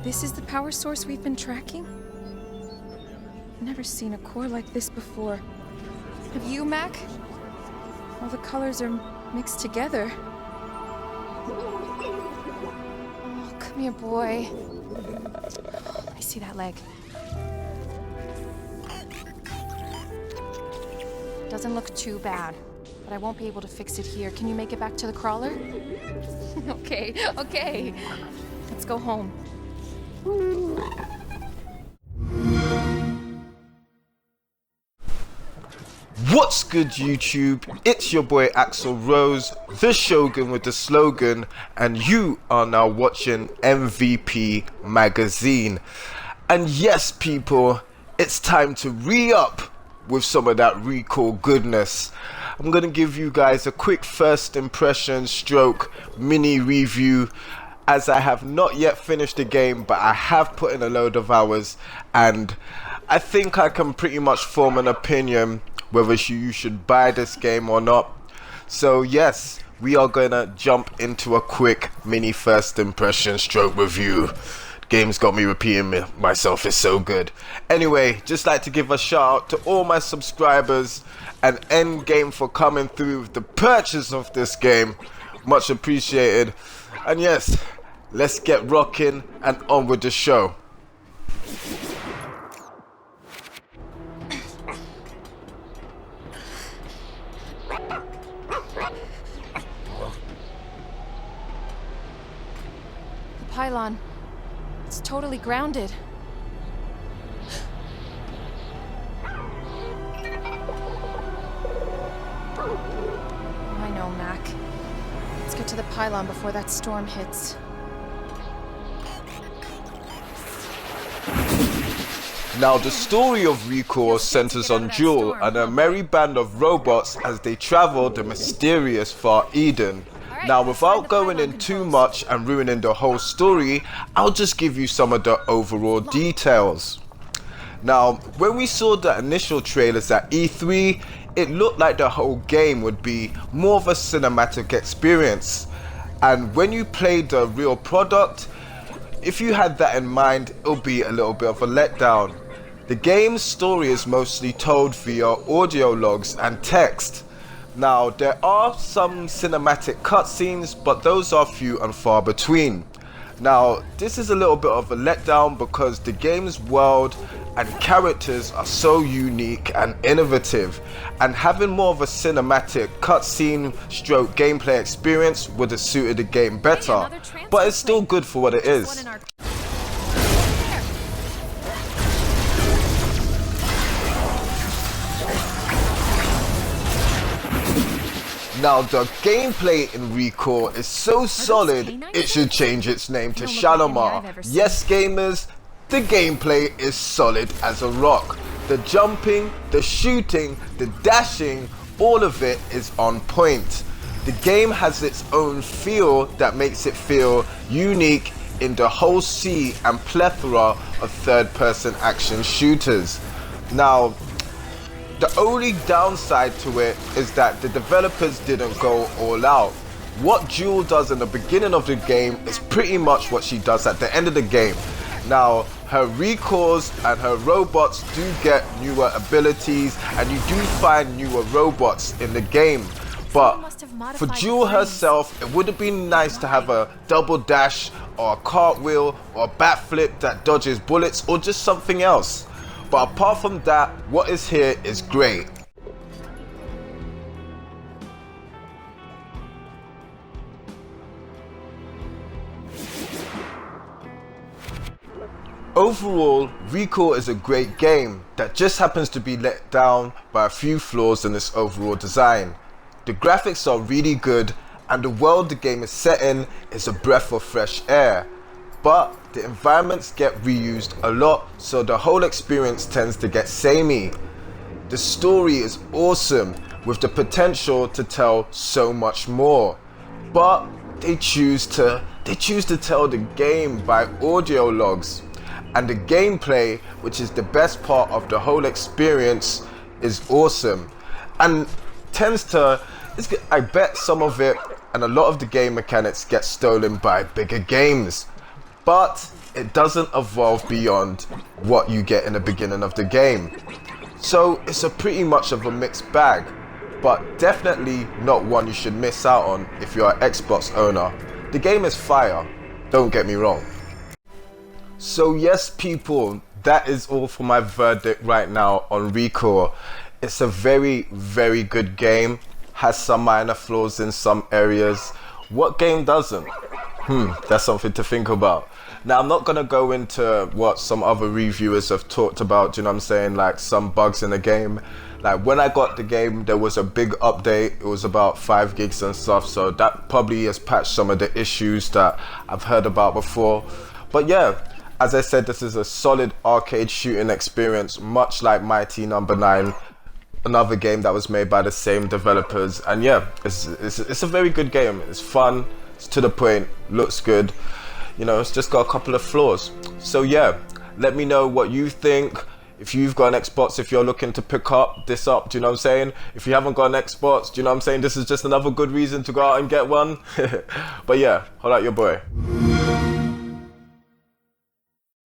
This is the power source we've been tracking? I've never seen a core like this before. Have you, Mac? All the colors are mixed together. Oh, come here, boy. I see that leg. Doesn't look too bad, but I won't be able to fix it here. Can you make it back to the crawler? Okay. Let's go home. What's good, YouTube? It's your boy Axel Rose, the Shogun with the slogan, and you are now watching MVP Magazine. And yes, people, it's time to re-up with some of that ReCore goodness. I'm gonna give you guys a quick first impression stroke mini review, as I have not yet finished the game, but I have put in a load of hours, and I think I can pretty much form an opinion whether you should buy this game or not. So yes, we are gonna jump into a quick mini first impression stroke review. Game's got me repeating myself, it's so good. Anyway, just like to give a shout out to all my subscribers and Endgame for coming through with the purchase of this game. Much appreciated. And yes, let's get rocking and on with the show. The pylon. It's totally grounded. I know, Mac. Let's get to the pylon before that storm hits. Now, the story of ReCore centers on Jewel and a merry band of robots as they travel the mysterious Far Eden. Now, without going in too much and ruining the whole story, I'll just give you some of the overall details. Now, when we saw the initial trailers at E3, it looked like the whole game would be more of a cinematic experience. And when you played the real product, if you had that in mind, it'll be a little bit of a letdown. The game's story is mostly told via audio logs and text. Now, there are some cinematic cutscenes, but those are few and far between. Now, this is a little bit of a letdown because the game's world and characters are so unique and innovative, and having more of a cinematic cutscene stroke gameplay experience would have suited the game better, but it's still good for what it is. Now, the gameplay in ReCore is so solid, it should change its name to S.H.I.N.O. Yes, gamers, the gameplay is solid as a rock. The jumping, the shooting, the dashing, all of it is on point. The game has its own feel that makes it feel unique in the whole sea and plethora of third-person action shooters. Now, the only downside to it is that the developers didn't go all out. What Jewel does in the beginning of the game is pretty much what she does at the end of the game. Now, her ReCores and her robots do get newer abilities, and you do find newer robots in the game. But for Jewel herself, it would have been nice to have a double dash or a cartwheel or a backflip that dodges bullets or just something else. But apart from that, what is here is great. Overall, ReCore is a great game that just happens to be let down by a few flaws in its overall design. The graphics are really good, and the world the game is set in is a breath of fresh air. But the environments get reused a lot, so the whole experience tends to get samey. The story is awesome, with the potential to tell so much more. But they choose to tell the game by audio logs. And the gameplay, which is the best part of the whole experience, is awesome. And I bet some of it and a lot of the game mechanics get stolen by bigger games. But it doesn't evolve beyond what you get in the beginning of the game. So it's a pretty much of a mixed bag, but definitely not one you should miss out on if you're an Xbox owner. The game is fire, don't get me wrong. So yes people, that is all for my verdict right now on ReCore. It's a very, very good game, has some minor flaws in some areas. What game doesn't? That's something to think about. Now, I'm not going to go into what some other reviewers have talked about, you know what I'm saying, like some bugs in the game. Like when I got the game, there was a big update. It was about 5 gigs and stuff, so that probably has patched some of the issues that I've heard about before. But yeah, as I said, this is a solid arcade shooting experience, much like Mighty Number 9, another game that was made by the same developers. And yeah, it's a very good game. It's fun, it's to the point, looks good. You know, it's just got a couple of flaws. So yeah, let me know what you think. If you've got an Xbox, if you're looking to pick this up, do you know what I'm saying? If you haven't got an Xbox, do you know what I'm saying? This is just another good reason to go out and get one. But yeah, holla at your boy.